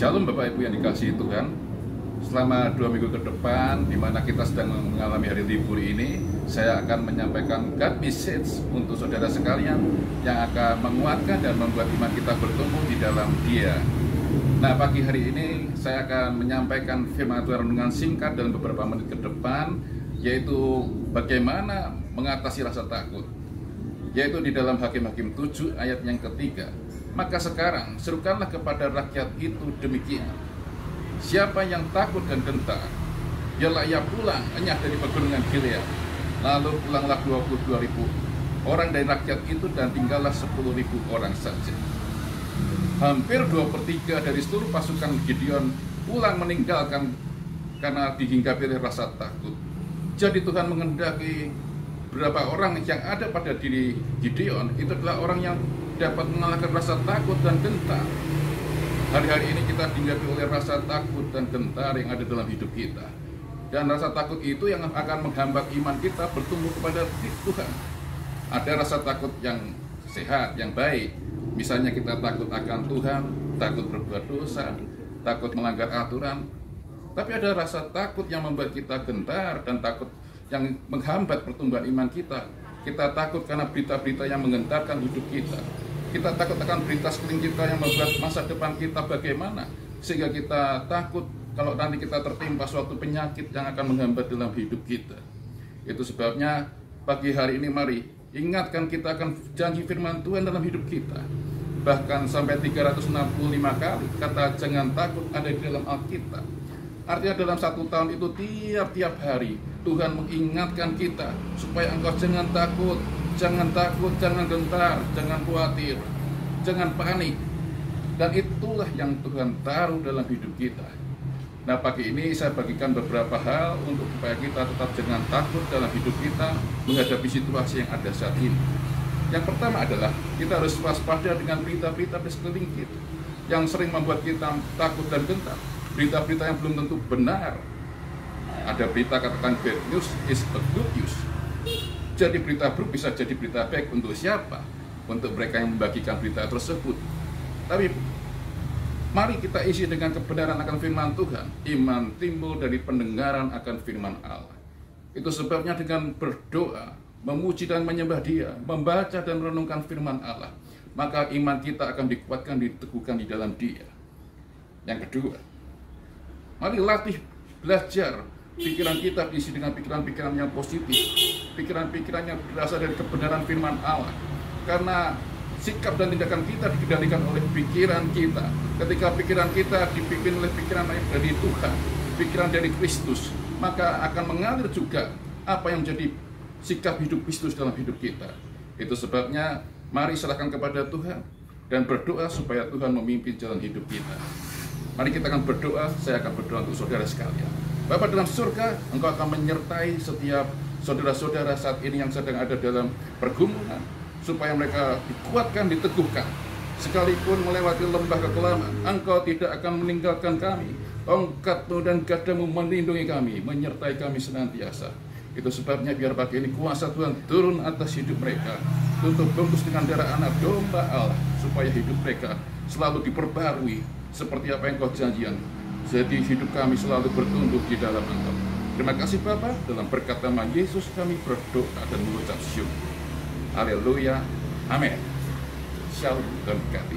Shalom Bapak Ibu yang dikasihi Tuhan. Selama 2 minggu ke depan, di mana kita sedang mengalami hari libur ini, saya akan menyampaikan God message untuk saudara sekalian yang akan menguatkan dan membuat iman kita bertumbuh di dalam Dia. Nah, pagi hari ini saya akan menyampaikan firman Tuhan dengan singkat dalam beberapa menit ke depan, yaitu bagaimana mengatasi rasa takut, yaitu di dalam Hakim-Hakim 7 ayat yang ketiga. Maka sekarang serukanlah kepada rakyat itu demikian: siapa yang takut dan gentar, ialah ia pulang enyah dari pegunungan Gilead. Lalu pulanglah 22.000 orang dari rakyat itu, dan tinggallah 10.000 orang saja. Hampir 2/3 dari seluruh pasukan Gideon pulang meninggalkan karena dihinggapi oleh rasa takut. Jadi Tuhan mengendaki berapa orang yang ada pada diri Gideon itu adalah orang yang dapat mengalahkan rasa takut dan gentar. Hari-hari ini kita dihinggapi oleh rasa takut dan gentar yang ada dalam hidup kita. Dan rasa takut itu yang akan menghambat iman kita bertumbuh kepada Tuhan. Ada rasa takut yang sehat, yang baik. Misalnya kita takut akan Tuhan, takut berbuat dosa, takut melanggar aturan. Tapi ada rasa takut yang membuat kita gentar dan takut yang menghambat pertumbuhan iman kita. Kita takut karena berita-berita yang menggentarkan hidup kita. Kita takut akan berita sekeliling kita yang membuat masa depan kita bagaimana, sehingga kita takut kalau nanti kita tertimpa suatu penyakit yang akan menghambat dalam hidup kita. Itu sebabnya pagi hari ini mari ingatkan kita akan janji firman Tuhan dalam hidup kita. Bahkan sampai 365 kali kata jangan takut ada di dalam Alkitab. Artinya dalam 1 tahun itu tiap-tiap hari Tuhan mengingatkan kita supaya engkau jangan takut, jangan gentar, jangan khawatir, jangan panik. Dan itulah yang Tuhan taruh dalam hidup kita. Nah, pagi ini saya bagikan beberapa hal untuk supaya kita tetap jangan takut dalam hidup kita menghadapi situasi yang ada saat ini. Yang pertama adalah kita harus waspada dengan berita-berita di sekeliling kita yang sering membuat kita takut dan gentar. Berita-berita yang belum tentu benar. Ada berita katakan bad news is a good news. Jadi berita buruk bisa jadi berita baik untuk siapa? Untuk mereka yang membagikan berita tersebut. Tapi mari kita isi dengan kebenaran akan firman Tuhan. Iman timbul dari pendengaran akan firman Allah. Itu sebabnya dengan berdoa, memuji dan menyembah Dia, membaca dan merenungkan firman Allah, maka iman kita akan dikuatkan, diteguhkan di dalam Dia. Yang kedua, mari latih belajar pikiran kita diisi dengan pikiran-pikiran yang positif, pikiran-pikiran yang berasal dari kebenaran firman Allah. Karena sikap dan tindakan kita dikendalikan oleh pikiran kita. Ketika pikiran kita dipimpin oleh pikiran dari Tuhan, pikiran dari Kristus, maka akan mengalir juga apa yang menjadi sikap hidup Kristus dalam hidup kita. Itu sebabnya mari serahkan kepada Tuhan dan berdoa supaya Tuhan memimpin jalan hidup kita. Mari kita akan berdoa. Saya akan berdoa untuk saudara sekalian. Bapa dalam surga, Engkau akan menyertai setiap saudara-saudara saat ini yang sedang ada dalam pergumulan, supaya mereka dikuatkan, diteguhkan. Sekalipun melewati lembah kekelaman, Engkau tidak akan meninggalkan kami. Tongkat-Mu dan gadamu melindungi kami, menyertai kami senantiasa. Itu sebabnya biar pagi ini kuasa Tuhan turun atas hidup mereka, untuk bungkus dengan darah anak domba Allah, supaya hidup mereka selalu diperbarui seperti apa yang Kau janjikan. Jadi hidup kami selalu bertumbuh di dalam Engkau. Terima kasih Bapa, dalam berkat nama Yesus kami berdoa dan mengucap syukur. Haleluya, amin. Shalom dan berkati.